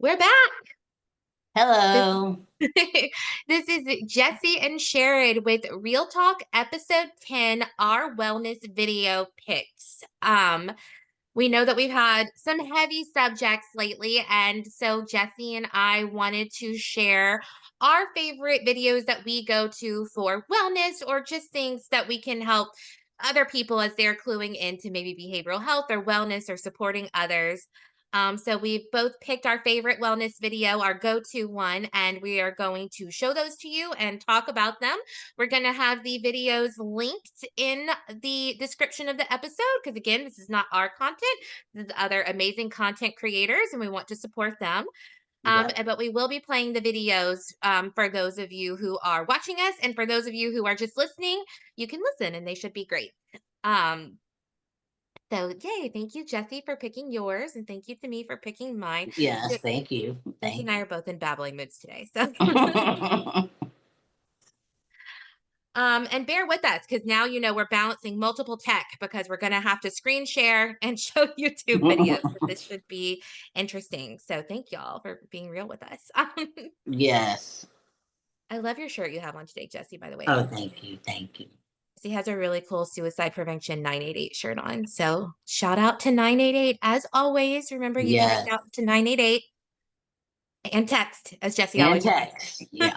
We're back. This, Hello. this is Jesse and Sherrod with Real Talk episode 10, our wellness video picks. We know that we've had some heavy subjects lately, and so Jesse and I wanted to share our favorite videos that we go to for wellness or just things that we can help other people as they're cluing into maybe behavioral health or wellness or supporting others. So we've both picked our favorite wellness video, our go-to one, and we are going to show those to you and talk about them. We're going to have the videos linked in the description of the episode because, again, this is not our content. This is other amazing content creators, and we want to support them. Yep. But we will be playing the videos for those of you who are watching us, and for those of you who are just listening, you can listen, and they should be great. Um, so, yay. Thank you, Jesse, for picking yours. And thank you to me for picking mine. Yes, Je- thank you. Jesse and Thank I you. are both in babbling moods today. So, and bear with us because now you know we're balancing multiple tech because we're going to have to screen share and show YouTube videos. So this should be interesting. So, thank y'all for being real with us. Yes. I love your shirt you have on today, Jesse, by the Oh, way. thank you. Thank you. He has a really cool suicide prevention 988 shirt on. So shout out to 988. As always, remember you can reach Yes. out to 988 and text, as Jesse And always text. Yeah.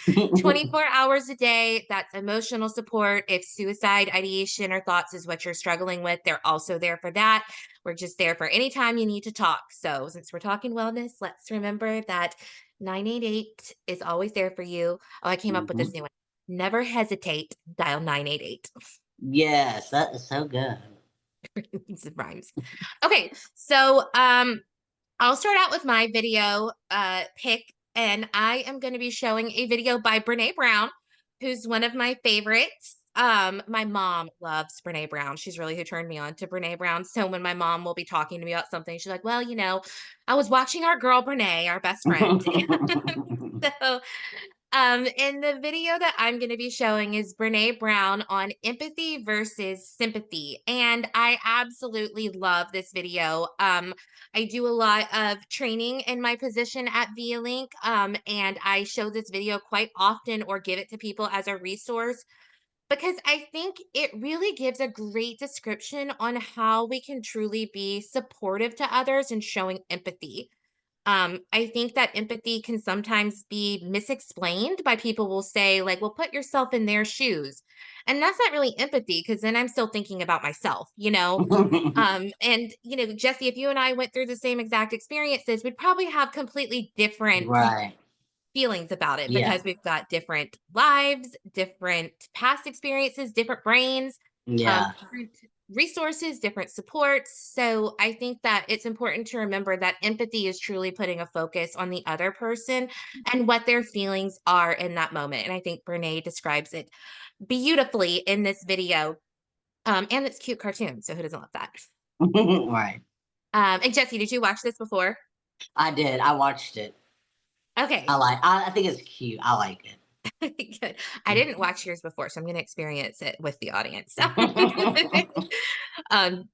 says. 24 hours a day. That's emotional support. If suicide ideation or thoughts is what you're struggling with, they're also there for that. We're just there for any time you need to talk. So since we're talking wellness, let's remember that 988 is always there for you. Oh, I came up with this Mhm. new one. Never hesitate, dial 988. Yes, that is so good. It rhymes. Okay, so I'll start out with my video pick, and I am going to be showing a video by Brene Brown, who's one of my favorites. My mom loves Brene Brown. She's really who turned me on to Brene Brown. So when my mom will be talking to me about something, she's like, "Well, I was watching our girl Brene, our best friend." So and the video that I'm going to be showing is Brene Brown on empathy versus sympathy. And I absolutely love this video. I do a lot of training in my position at ViaLink, and I show this video quite often or give it to people as a resource because I think it really gives a great description on how we can truly be supportive to others and showing empathy. I think that empathy can sometimes be misexplained by people will say, like, well, put yourself in their shoes. And that's not really empathy because then I'm still thinking about myself. Jesse, if you and I went through the same exact experiences, we'd probably have completely different Right. feelings about it Yeah. because we've got different lives, different past experiences, different brains, Yeah. different resources, different supports. So I think that it's important to remember that empathy is truly putting a focus on the other person and what their feelings are in that moment. And I think Brene describes it beautifully in this video. And it's cute cartoon. So who doesn't love that? Right. And Jesse, did you watch this before? I did. I watched it. Okay. I think it's cute. I like Good. I didn't watch yours before, so I'm going to experience it with the audience. it.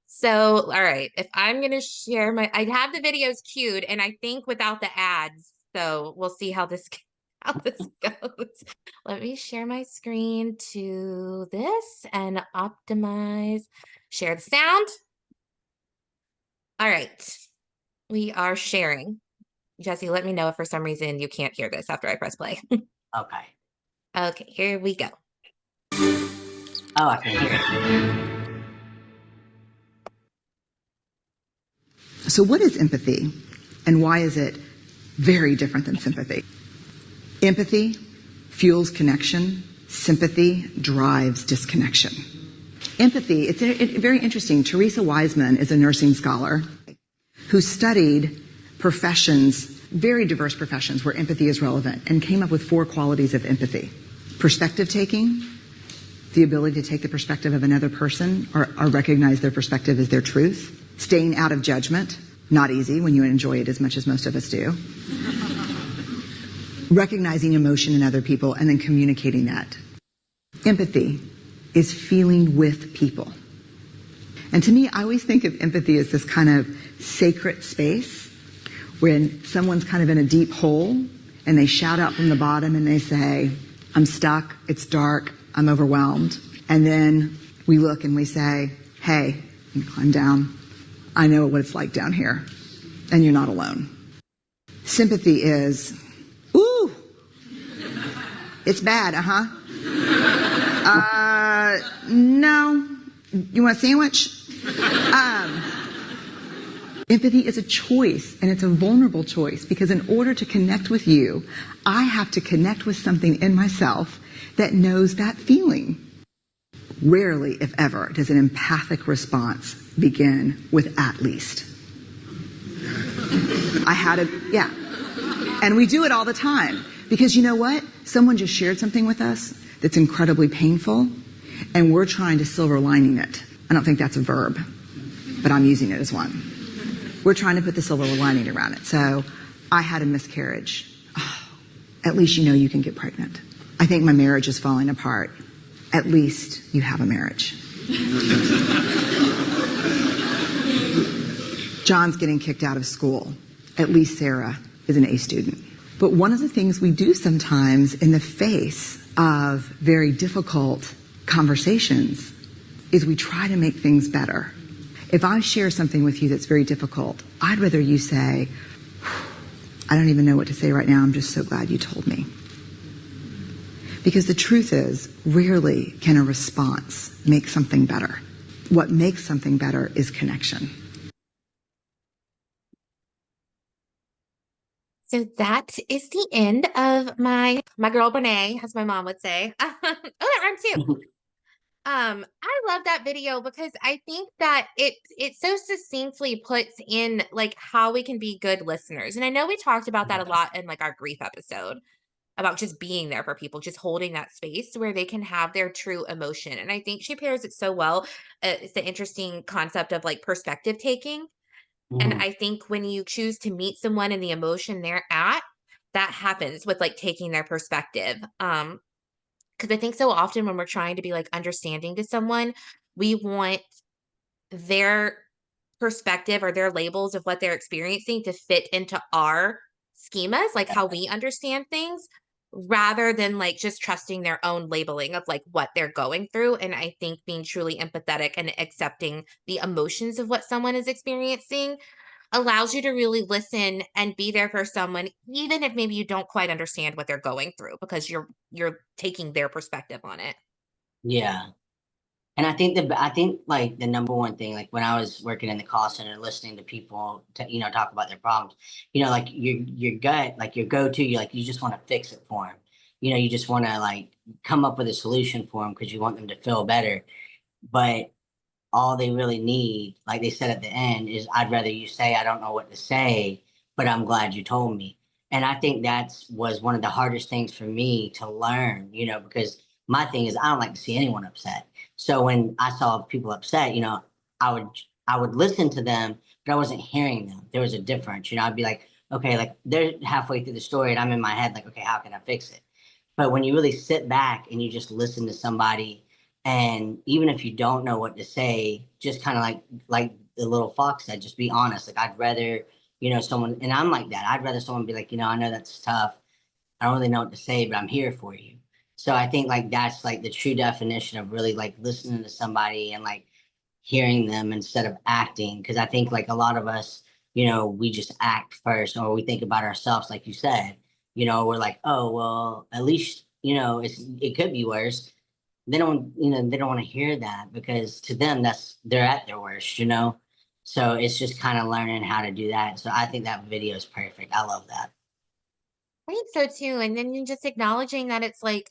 So all right, if I'm going to share I have the videos queued, and I think without the ads. So we'll see how this goes. Let me share my screen to this and optimize. Share the sound. All right, we are sharing. Jesse, let me know if for some reason you can't hear this after I press play. Okay. Okay, here we go. Oh, I can hear it. So, what is empathy and why is it very different than sympathy? Empathy fuels connection, sympathy drives disconnection. Empathy, it's very interesting. Teresa Wiseman is a nursing scholar who studied professions, very diverse professions where empathy is relevant, and came up with 4 qualities of empathy. Perspective taking, the ability to take the perspective of another person or recognize their perspective as their truth. Staying out of judgment, not easy when you enjoy it as much as most of us do. Recognizing emotion in other people and then communicating that. Empathy is feeling with people. And to me, I always think of empathy as this kind of sacred space When someone's kind of in a deep hole and they shout out from the bottom and they say, I'm stuck, it's dark, I'm overwhelmed. And then we look and we say, hey, you climb down. I know what it's like down here, and you're not alone. Sympathy is, ooh, it's bad, no. You want a sandwich? Empathy is a choice, and it's a vulnerable choice, because in order to connect with you, I have to connect with something in myself that knows that feeling. Rarely, if ever, does an empathic response begin with at least. Yeah. And we do it all the time. Because you know what? Someone just shared something with us that's incredibly painful, and we're trying to silver lining it. I don't think that's a verb, but I'm using it as one. We're trying to put the silver lining around it. So, I had a miscarriage. Oh, at least you know you can get pregnant. I think my marriage is falling apart. At least you have a marriage. John's getting kicked out of school. At least Sarah is an A student. But one of the things we do sometimes in the face of very difficult conversations is we try to make things better. If I share something with you that's very difficult, I'd rather you say, I don't even know what to say right now, I'm just so glad you told me. Because the truth is, rarely can a response make something better. What makes something better is connection. So that is the end of my girl Brene, as my mom would say. Oh, that rhymes too. I love that video because I think that it so succinctly puts in like how we can be good listeners. And I know we talked about that a lot in like our grief episode about just being there for people, just holding that space where they can have their true emotion. And I think she pairs it so well. It's the interesting concept of like perspective taking. And Mm, I think when you choose to meet someone in the emotion they're at, that happens with like taking their perspective. Because I think so often when we're trying to be like understanding to someone, we want their perspective or their labels of what they're experiencing to fit into our schemas, like how we understand things, rather than like just trusting their own labeling of like what they're going through. And I think being truly empathetic and accepting the emotions of what someone is experiencing allows you to really listen and be there for someone, even if maybe you don't quite understand what they're going through, because you're taking their perspective on it. yeah. And I think like the number one thing, like when I was working in the call center, listening to people talk about their problems, like your gut, like your go-to, you just want to fix it for them. You just want to like come up with a solution for them because you want them to feel better. But all they really need, like they said at the end, is I'd rather you say I don't know what to say, but I'm glad you told me. And I think that's was one of the hardest things for me to learn, because my thing is I don't like to see anyone upset. So when I saw people upset, I would I would listen to them, but I wasn't hearing them. There was a difference. I'd be like, okay, like they're halfway through the story and I'm in my head like, okay, how can I fix it? But when you really sit back and you just listen to somebody, and even if you don't know what to say, just kind of like the little fox said, just be honest. Like I'd rather, someone, and I'm like that. I'd rather someone be like, I know that's tough. I don't really know what to say, but I'm here for you. So I think like that's like the true definition of really like listening to somebody and like hearing them instead of acting. Because I think like a lot of us, we just act first, or we think about ourselves, like you said. We're like, oh well, at least it could be worse. They don't want to hear that because to them they're at their worst. So it's just kind of learning how to do that. So I think that video is perfect. I love that. I think so too. And then you just acknowledging that it's like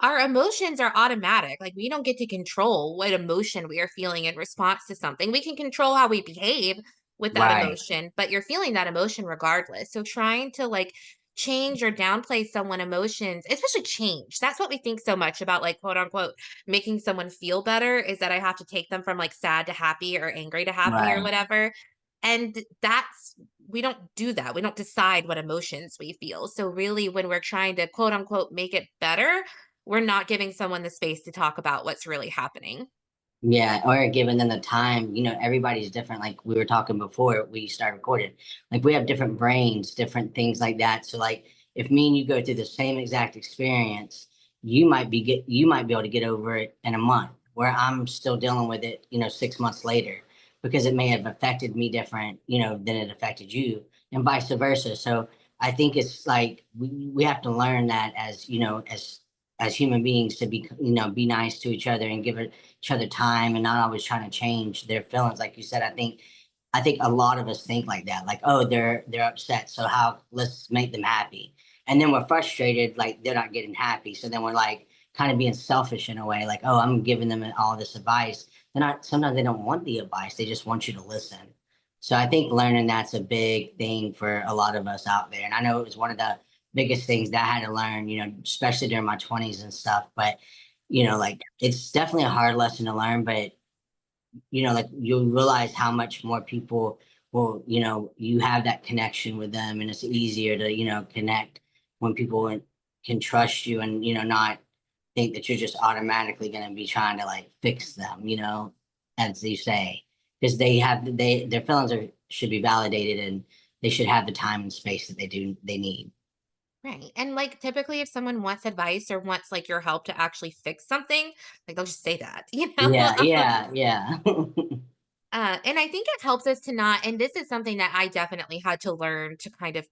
our emotions are automatic. Like we don't get to control what emotion we are feeling in response to something. We can control how we behave with that Right. emotion, but you're feeling that emotion regardless. So trying to like change or downplay someone emotions, especially change. That's what we think so much about like quote unquote making someone feel better is that I have to take them from like sad to happy or angry to happy or Right. whatever. And that's we don't do that. We don't decide what emotions we feel. So really when we're trying to quote unquote make it better, we're not giving someone the space to talk about what's really happening. Yeah, or giving them the time, everybody's different. Like we were talking before we started recording, like we have different brains, different things like that. So like if me and you go through the same exact experience, you might be able to get over it in a month, where I'm still dealing with it, 6 months later, because it may have affected me different, than it affected you, and vice versa. So I think it's like we have to learn that as, as human beings to be nice to each other and give it each other time and not always trying to change their feelings. Like you said, I think a lot of us think like that. Like, oh, they're upset, so how let's make them happy. And then we're frustrated, like they're not getting happy. So then we're like kind of being selfish in a way, like, oh, I'm giving them all this advice. They're not sometimes they don't want the advice, they just want you to listen. So I think learning that's a big thing for a lot of us out there. And I know it was one of the biggest things that I had to learn, especially during my 20s and stuff. But like it's definitely a hard lesson to learn, but like you'll realize how much more people will, you have that connection with them, and it's easier to, connect when people can trust you and, not think that you're just automatically going to be trying to like fix them, as you say, because their feelings should be validated, and they should have the time and space that they need. Right. And like typically if someone wants advice or wants like your help to actually fix something, like they'll just say that, Yeah, yeah, yeah. And I think it helps us to not, and this is something that I definitely had to learn to kind of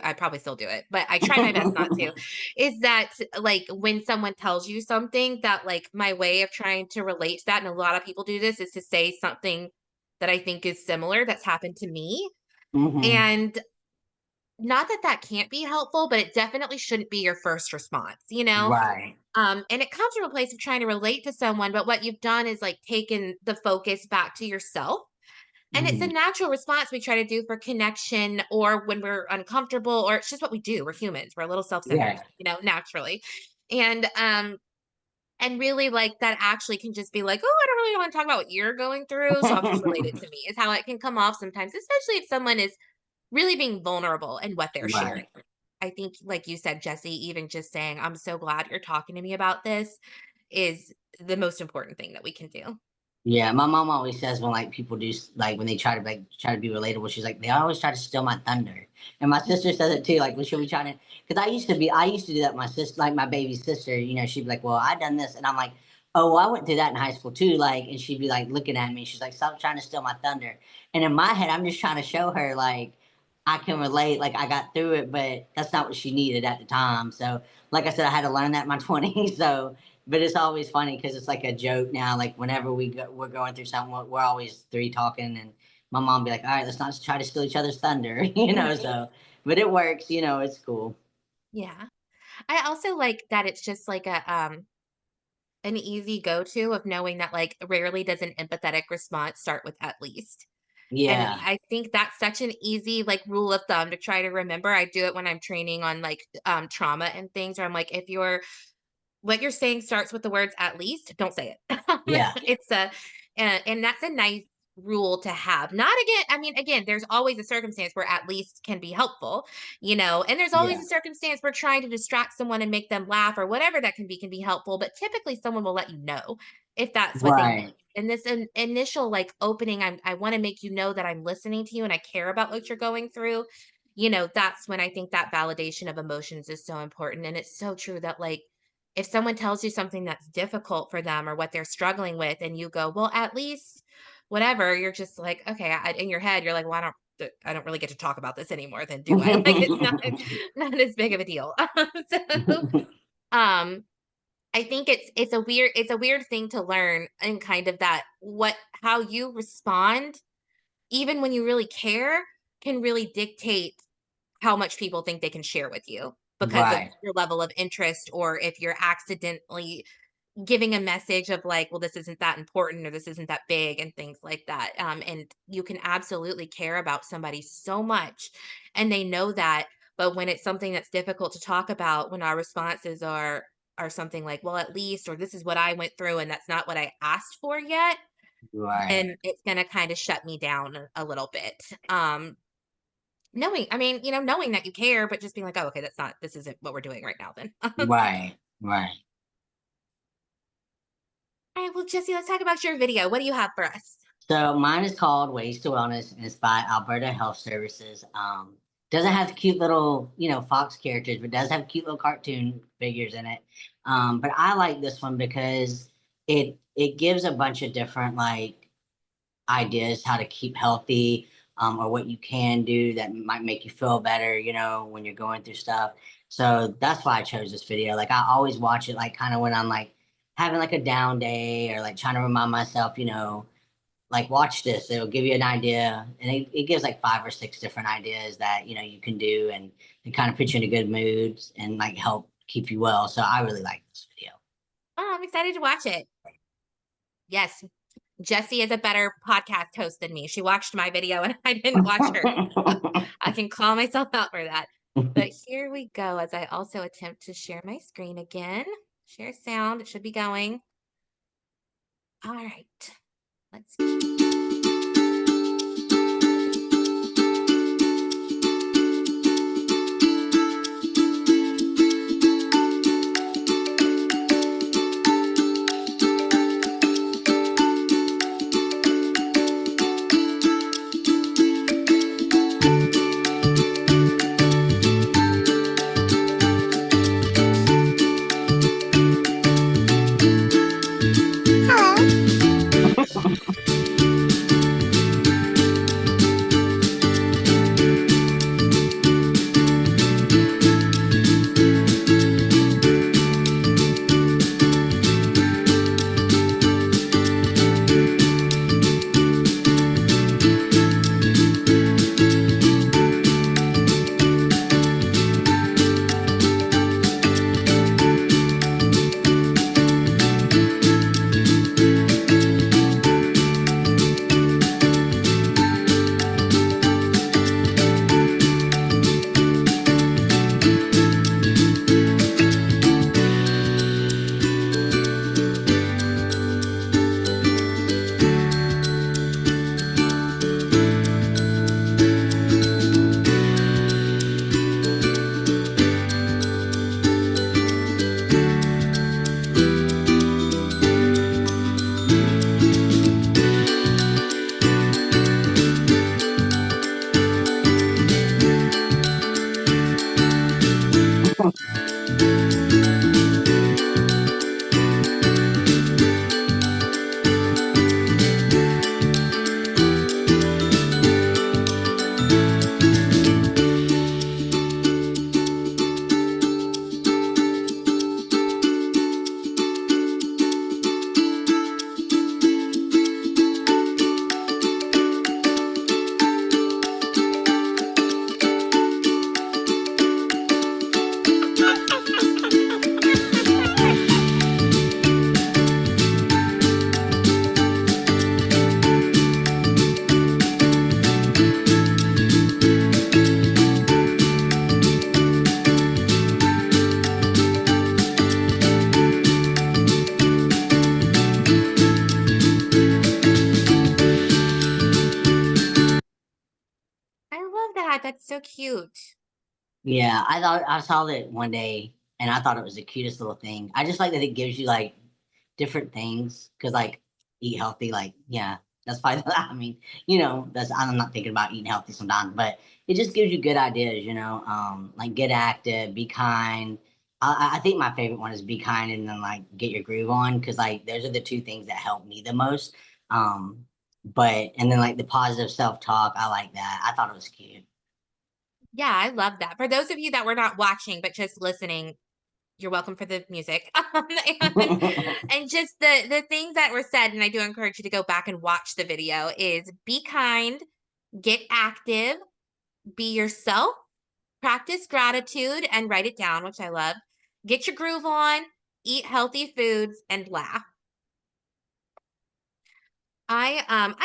I probably still do it, but I try my best not to, is that like when someone tells you something that like my way of trying to relate to that, and a lot of people do this, is to say something that I think is similar that's happened to me. Hmm. And not that that can't be helpful, but it definitely shouldn't be your first response. Right. And it comes from a place of trying to relate to someone, but what you've done is like taken the focus back to yourself. And it's a Hmm. natural response we try to do for connection or when we're uncomfortable, or it's just what we do. We're humans. We're a little self-centered, Yeah. naturally. And and really like that actually can just be like, oh, I don't really want to talk about what you're going through. So I'll just relate it to me, is how it can come off sometimes, especially if someone is really being vulnerable in what they're sharing. Right. I think, like you said, Jesse, even just saying, I'm so glad you're talking to me about this is the most important thing that we can do. Yeah, my mom always says when like people like when they try to be relatable, she's like they always try to steal my thunder. And my sister says it too. Like when she'll be trying to, because I used to do that. My sister, like my baby sister, she'd be like, "Well, I done this," and I'm like, "Oh, well, I went through that in high school too." Like, and she'd be like looking at me. She's like, "Stop trying to steal my thunder." And in my head, I'm just trying to show her like I can relate, like I got through it, but that's not what she needed at the time. So, like I said, I had to learn that in my 20s. So but it's always funny because it's like a joke now. Like whenever we're going through something, we're always three talking, and my mom be like, "All right, let's not try to steal each other's thunder," Right. So, but it works, it's cool. Yeah. I also like that it's just like an easy go-to of knowing that like rarely does an empathetic response start with at least. And Yeah, I think that's such an easy like rule of thumb to try to remember. I do it when I'm training on like trauma and things where I'm like, if what you're saying starts with the words "at least," don't say it. yeah, It's a and that's a nice rule to have. Not again, I mean, again, there's always a circumstance where "at least" can be helpful, and there's always yeah. a circumstance where trying to distract someone and make them laugh or whatever that can be helpful, but typically someone will let you know if that's what they need. Right, And this initial like opening, I want to make you know that I'm listening to you and I care about what you're going through. That's when I think that validation of emotions is so important. And it's so true that like if someone tells you something that's difficult for them or what they're struggling with, and you go, well, at least whatever, you're just like, okay, in your head, you're like, well, I don't really get to talk about this anymore, then do I? Like, it's not, not as big of a deal. So, um, I think it's a weird thing to learn, and kind of that how you respond, even when you really care, can really dictate how much people think they can share with you because of right, your level of interest, or if you're accidentally giving a message of like, well, this isn't that important or this isn't that big and things like that. And you can absolutely care about somebody so much and they know that. But when it's something that's difficult to talk about, when our responses are something like, well, at least, or this is what I went through and that's not what I asked for yet, right, then it's gonna kind of shut me down a little bit. Knowing that you care, but just being like, oh, okay, this isn't what we're doing right now then. right, right. All right, well, Jesse, let's talk about your video. What do you have for us? So mine is called Ways to Wellness, and it's by Alberta Health Services. Doesn't have cute little, fox characters, but does have cute little cartoon figures in it. But I like this one because it gives a bunch of different like ideas how to keep healthy, or what you can do that might make you feel better, when you're going through stuff. So that's why I chose this video. Like I always watch it like kind of when I'm like having like a down day or like trying to remind myself, like watch this, it'll give you an idea. And it gives like 5 or 6 different ideas that, you can do and it kind of put you in a good mood and like help keep you well. So I really like this video. Oh, I'm excited to watch it. Yes, Jessie is a better podcast host than me. She watched my video and I didn't watch hers. I can call myself out for that. But here we go as I also attempt to share my screen again. Share sound. It should be going. All right. Let's I love that. That's so cute. Yeah, I saw that one day and I thought it was the cutest little thing. I just like that it gives you like different things because like eat healthy, like yeah, that's fine. I mean, that's I'm not thinking about eating healthy sometimes, but it just gives you good ideas, like get active, be kind. I think my favorite one is be kind and then like get your groove on because like those are the two things that help me the most. But and then like the positive self talk, I like that. I thought it was cute. Yeah, I love that. For those of you that were not watching but just listening, you're welcome for the music. And, and just the things that were said, and I do encourage you to go back and watch the video, is be kind, get active, be yourself, practice gratitude and write it down, which I love. Get your groove on, eat healthy foods, and laugh. I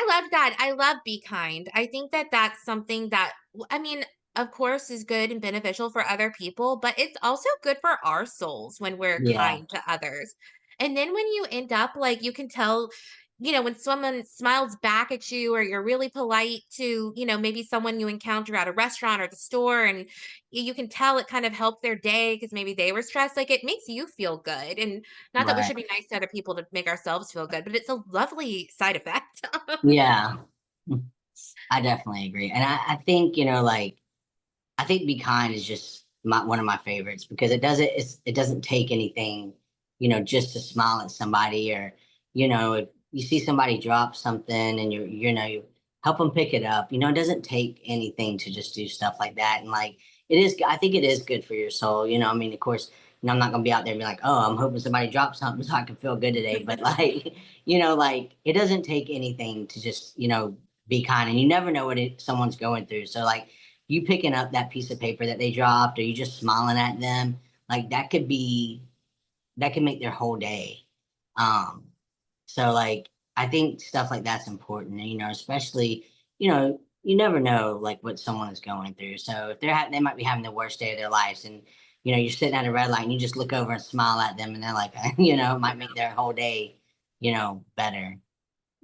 love that. I love be kind. I think that that's something that I mean, of course, is good and beneficial for other people, but it's also good for our souls when we're Yeah. kind to others. And then when you end up like you can tell when someone smiles back at you, or you're really polite to, maybe someone you encounter at a restaurant or the store, and you can tell it kind of helped their day because maybe they were stressed, like, it makes you feel good. And not that we Right. should be nice to other people to make ourselves feel good, but it's a lovely side effect. Yeah. I definitely agree. And I think, like, I think Be Kind is just one of my favorites because it doesn't take anything, just to smile at somebody, or, if you see somebody drop something and you help them pick it up, it doesn't take anything to just do stuff like that. And like, I think it is good for your soul. I mean, of course, I'm not going to be out there and be like, oh, I'm hoping somebody drops something so I can feel good today. But like, like, it doesn't take anything to just, be kind, and you never know what someone's going through. So like, you picking up that piece of paper that they dropped, or you just smiling at them, like that can make their whole day. Um, so like, I think stuff like that's important, especially, you never know like what someone is going through. So if they might be having the worst day of their lives, and you're sitting at a red light and you just look over and smile at them, and they're like, it might make their whole day, better.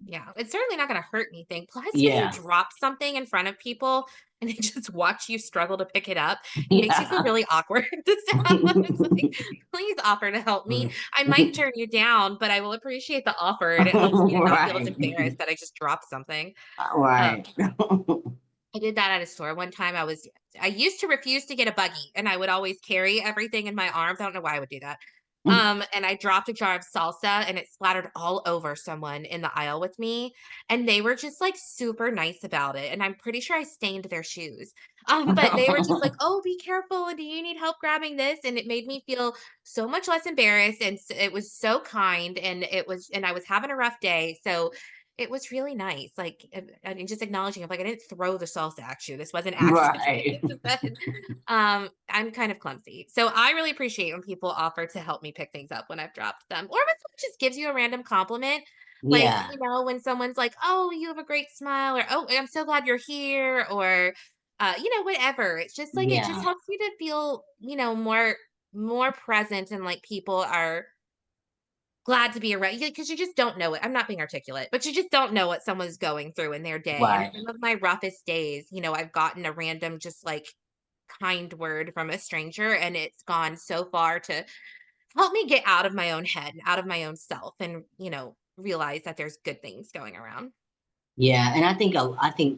Yeah, it's certainly not gonna hurt anything. Plus, when you Yeah. drop something in front of people and they just watch you struggle to pick it up, it makes you feel Yeah. really awkward to stop. It's like, please offer to help me. I might turn you down, but I will appreciate the offer, and it helps me to not feel as Right. embarrassed that I just dropped something. Um, Right. I did that at a store one time. I used to refuse to get a buggy, and I would always carry everything in my arms. I don't know why I would do that. And I dropped a jar of salsa, and it splattered all over someone in the aisle with me, and they were just like super nice about it. And I'm pretty sure I stained their shoes. But they were just like, "Oh, be careful. And do you need help grabbing this?" And it made me feel so much less embarrassed, and it was so kind, and I was having a rough day, so it was really nice, like, I mean, just acknowledging, I'm like, "I didn't throw the salsa at you, this wasn't accident." Right. But, I'm kind of clumsy, so I really appreciate when people offer to help me pick things up when I've dropped them, or when someone just gives you a random compliment, like, Yeah. when someone's like, "Oh, you have a great smile," or, "Oh, I'm so glad you're here," or, whatever. It's just like, it just Yeah. helps me to feel, more present, and like people are glad to be around you, because you just don't know it. I'm not being articulate, but you just don't know what someone's going through in their day. And Right. some of my roughest days, I've gotten a random, just like, kind word from a stranger, and it's gone so far to help me get out of my own head, out of my own self, and, realize that there's good things going around. Yeah, and I think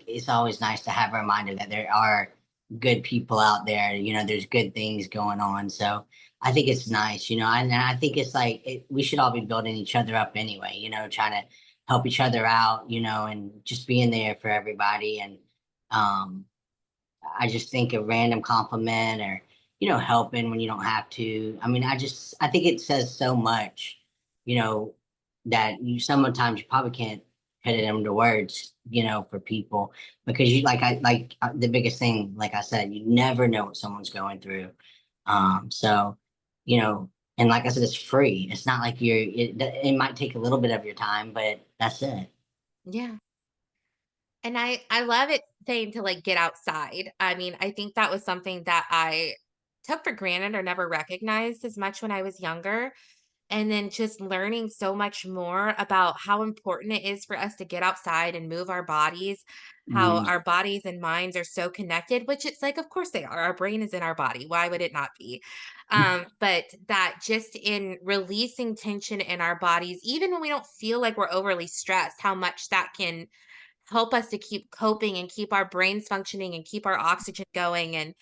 it's always nice to have a reminder that there are good people out there. There's good things going on. So I think it's nice. And I think it's like we should all be building each other up anyway. Trying to help each other out. And just being there for everybody. And um, I just think a random compliment, or, helping when you don't have to. I mean, I think it says so much, you know, that sometimes you probably can't put it into words, for people, because the biggest thing, like I said, you never know what someone's going through. So, you know, and like I said, it's free. It's not like it might take a little bit of your time, but that's it. Yeah. And I love it saying to, like, get outside. I mean, I think that was something that I took for granted or never recognized as much when I was younger. And then just learning so much more about how important it is for us to get outside and move our bodies, how Mm, our bodies and minds are so connected, which it's like, of course they are. Our brain is in our body. Why would it not be? But that just in releasing tension in our bodies, even when we don't feel like we're overly stressed, how much that can help us to keep coping and keep our brains functioning and keep our oxygen going. And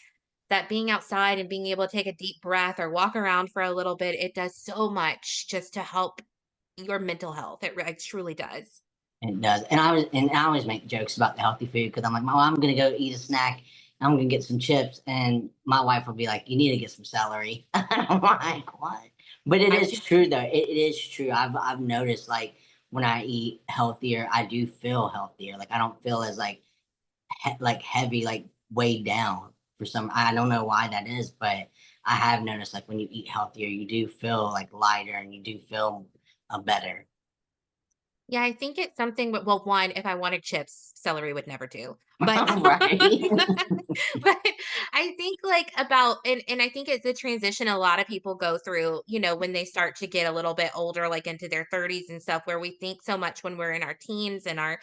that being outside and being able to take a deep breath or walk around for a little bit, it does so much just to help your mental health. It truly does. it does. And I always make jokes about the healthy food because I'm like, I'm gonna go eat a snack. I'm gonna get some chips, and my wife will be like, "You need to get some celery." I'm like, "What?" But it I is true, though. It is true. I've noticed, like, when I eat healthier, I do feel healthier. Like, I don't feel as like like heavy, like weighed down for some. I don't know why that is, but I have noticed, like, when you eat healthier, you do feel like lighter, and you do feel better. Yeah, I think it's something well, one, if I wanted chips, celery would never do. But Right. but I think like about and I think it's a transition a lot of people go through, when they start to get a little bit older, like into their 30s and stuff, where we think so much when we're in our teens and our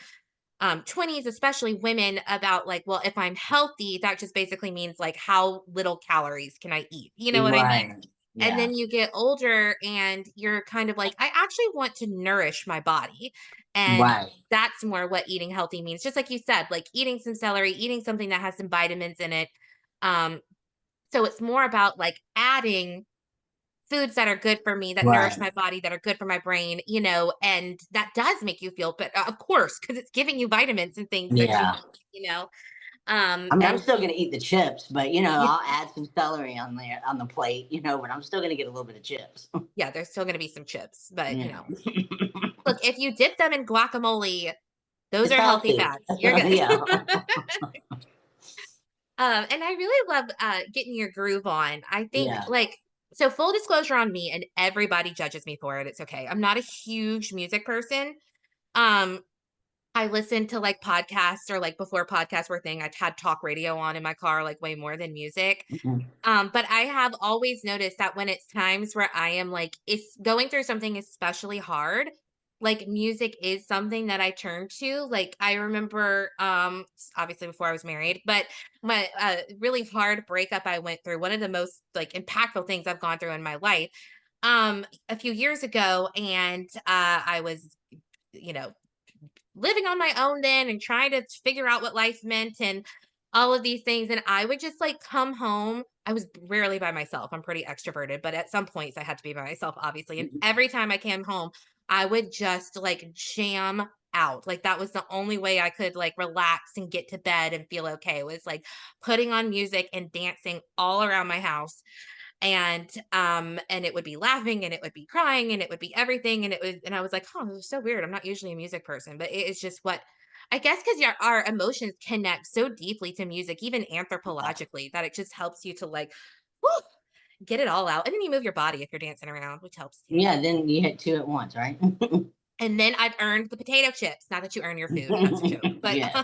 20s, especially women, about like, well, if I'm healthy, that just basically means like how little calories can I eat? You know what I mean? Right. And Yeah. then you get older and you're kind of like, I actually want to nourish my body. And Right. that's more what eating healthy means. Just like you said, like eating some celery, eating something that has some vitamins in it. Um, so it's more about like adding foods that are good for me, that nourish Right. my body, that are good for my brain, and that does make you feel but of course, because it's giving you vitamins and things that you Yeah. need, I mean, I'm and still gonna eat the chips, but yeah, I'll add some celery on there on the plate, but I'm still gonna get a little bit of chips. yeah, there's still gonna be some chips, but Yeah. look, if you dip them in guacamole, those It's are healthy healthy. fats. You're good. Yeah. And I really love getting your groove on. I think Yeah. like so full disclosure on me, and everybody judges me for it. It's okay. I'm not a huge music person. Um, I listen to like podcasts, or like before podcasts were a thing, I had talk radio on in my car like way more than music. Mhm. But I have always noticed that when it's times where I am like, it's going through something especially hard, like music is something that I turn to. Like I remember, obviously before I was married, but my really hard breakup I went through, one of the most like impactful things I've gone through in my life, a few years ago, and I was, you know, living on my own then and trying to figure out what life meant and all of these things. And I would just like come home. I was rarely by myself. I'm pretty extroverted, but at some points I had to be by myself, obviously. And every time I came home, I would just like jam out. Like that was the only way I could like relax and get to bed and feel okay, was like putting on music and dancing all around my house. And it would be laughing and it would be crying and it would be everything, and I was like, oh, this is so weird. I'm not usually a music person, but it is just what I guess, because our emotions connect so deeply to music, even anthropologically, that it just helps you to like whew, get it all out, and then you move your body if you're dancing around, which helps too. Yeah, then you hit two at once, right? And then I've earned the potato chips, not that you earn your food, that's a joke, but Yeah.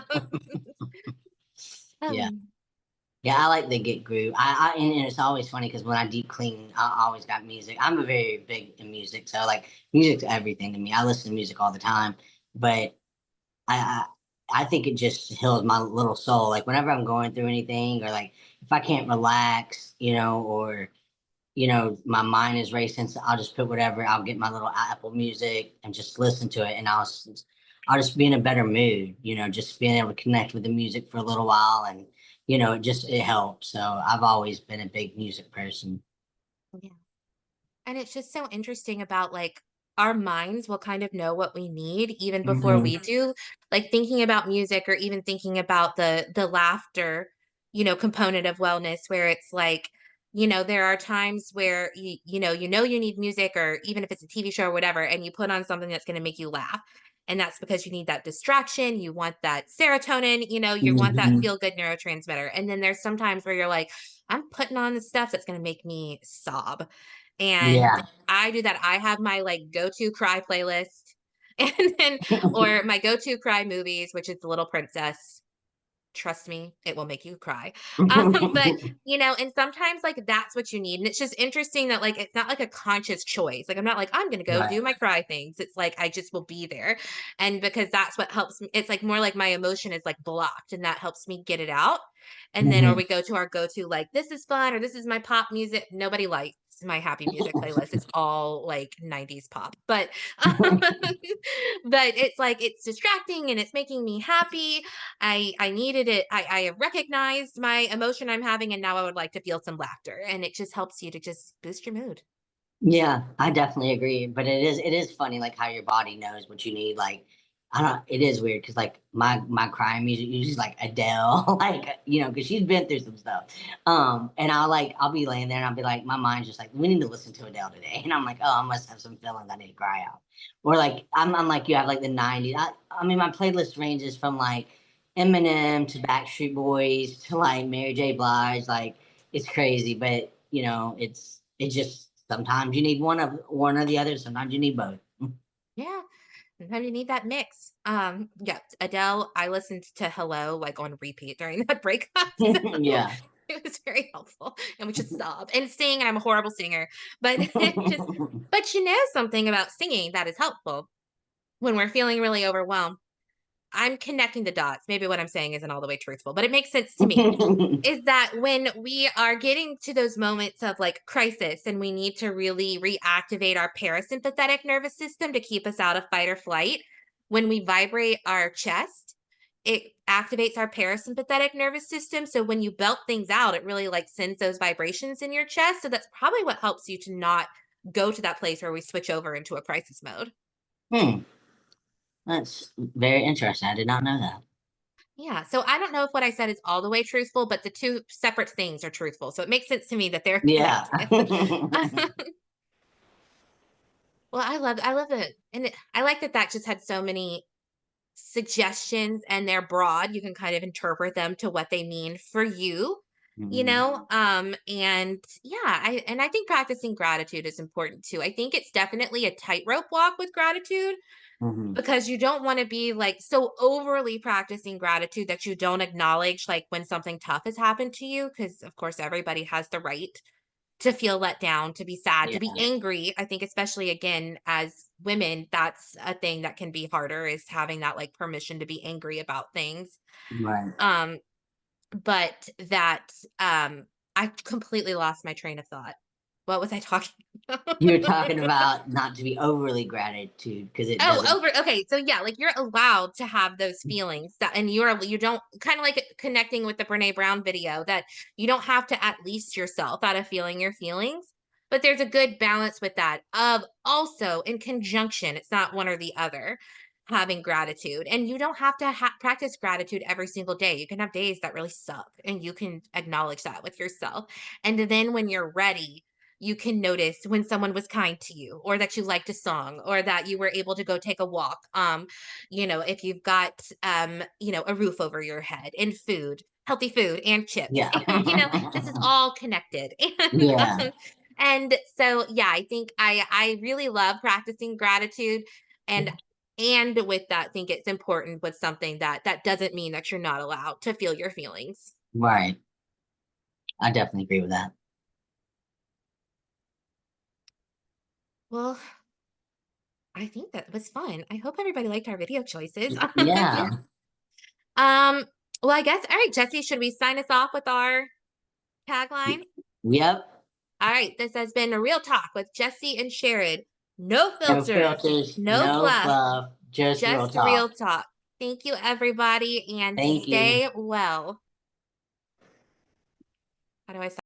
Yeah. um, Yeah, I like the get groove. And it's always funny because when I deep clean, I always got music. I'm a very big in music, so like music's everything to me. I listen to music all the time, but I I think it just heals my little soul. Like whenever I'm going through anything, or like if I can't relax, or my mind is racing, so I'll just put whatever. I'll get my little Apple Music and just listen to it, and I'll just be in a better mood. Just being able to connect with the music for a little while, and it helps. So I've always been a big music person. yeah. And it's just so interesting about like our minds will kind of know what we need even before Hmm. we do. Like thinking about music, or even thinking about the laughter, component of wellness, where it's like, there are times where you need music, or even if it's a TV show or whatever, and you put on something that's going to make you laugh. And that's because you need that distraction, you want that serotonin, you want that Hmm. feel good neurotransmitter. And then there's sometimes where you're like, I'm putting on the stuff that's going to make me sob. And Yeah. I do that. I have my like go-to cry playlist, and then or my go-to cry movies, which is The Little Princess. Trust me, it will make you cry. But and sometimes like that's what you need. And it's just interesting that like it's not like a conscious choice. Like I'm not like, I'm gonna go Right. do my cry things. It's like I just will be there. And because that's what helps me, it's like more like my emotion is like blocked, and that helps me get it out. And then or Hmm. we go to our go-to, like this is fun, or this is my pop music. Nobody likes my happy music playlist. It's all like 90s pop. But but it's like it's distracting and it's making me happy. I needed it. I have recognized my emotion I'm having, and now I would like to feel some laughter. And it just helps you to just boost your mood. Yeah, I definitely agree. But it is funny like how your body knows what you need. Like I don't it is weird because like my crying music usually is like Adele, like because she's been through some stuff. And I'll be laying there and I'll be like, my mind's just like, we need to listen to Adele today. And I'm like, oh, I must have some feelings I need to cry out. Or like I'm like you have like the 90s. I mean my playlist ranges from like Eminem to Backstreet Boys to like Mary J. Blige. Like it's crazy, but it's just sometimes you need one or the other. Sometimes you need both. Yeah. Sometimes you need that mix. Yeah, Adele, I listened to Hello like on repeat during that breakup. So Yeah. it was very helpful. And we just sob and sing, and I'm a horrible singer. But it just but you know something about singing that is helpful when we're feeling really overwhelmed. I'm connecting the dots. Maybe what I'm saying isn't all the way truthful, but it makes sense to me. Is that when we are getting to those moments of like crisis and we need to really reactivate our parasympathetic nervous system to keep us out of fight or flight, when we vibrate our chest, it activates our parasympathetic nervous system. So when you belt things out, it really like sends those vibrations in your chest. So that's probably what helps you to not go to that place where we switch over into a crisis mode. Hmm. That's very interesting. I did not know that. Yeah. So I don't know if what I said is all the way truthful, but the two separate things are truthful. So it makes sense to me that they're Yeah. connected. Well, I love it. And I like that that just had so many suggestions and they're broad. You can kind of interpret them to what they mean for you, you Mhm. know? And yeah, I think practicing gratitude is important too. I think it's definitely a tightrope walk with gratitude Mhm. because you don't want to be like so overly practicing gratitude that you don't acknowledge like when something tough has happened to you. Cause of course everybody has the right to feel let down, to be sad, to Yeah. be angry. I think especially again as women, that's a thing that can be harder is having that like permission to be angry about things. Right. Um, but that I completely lost my train of thought. What was I talking about? You're talking about not to be overly gratitude because it Oh, doesn't. over okay, so yeah, like, you're allowed to have those feelings that and you don't kinda like connecting with the Brené Brown video that you don't have to at least yourself out of feeling your feelings, but there's a good balance with that of also in conjunction, it's not one or the other, having gratitude, and you don't have to practice gratitude every single day, you can have days that really suck, and you can acknowledge that with yourself, and then when you're ready, you can notice when someone was kind to you or that you liked a song or that you were able to go take a walk. You know, if you've got you know, a roof over your head and food, healthy food and chips. Yeah. And you know, this is all connected. Yeah. And so yeah, I think I really love practicing gratitude and with that think it's important with something that doesn't mean that you're not allowed to feel your feelings. Right. I definitely agree with that. Well, I think that was fun. I hope everybody liked our video choices. Yeah. Um, well, I guess all right, Jesse, should we sign us off with our tagline? Yep. All right, this has been a real talk with Jesse and Sherrod. No No filters, filters, no no fluff, fluff, just real just real talk. talk. Thank you, everybody, and Thank you. stay well. How do I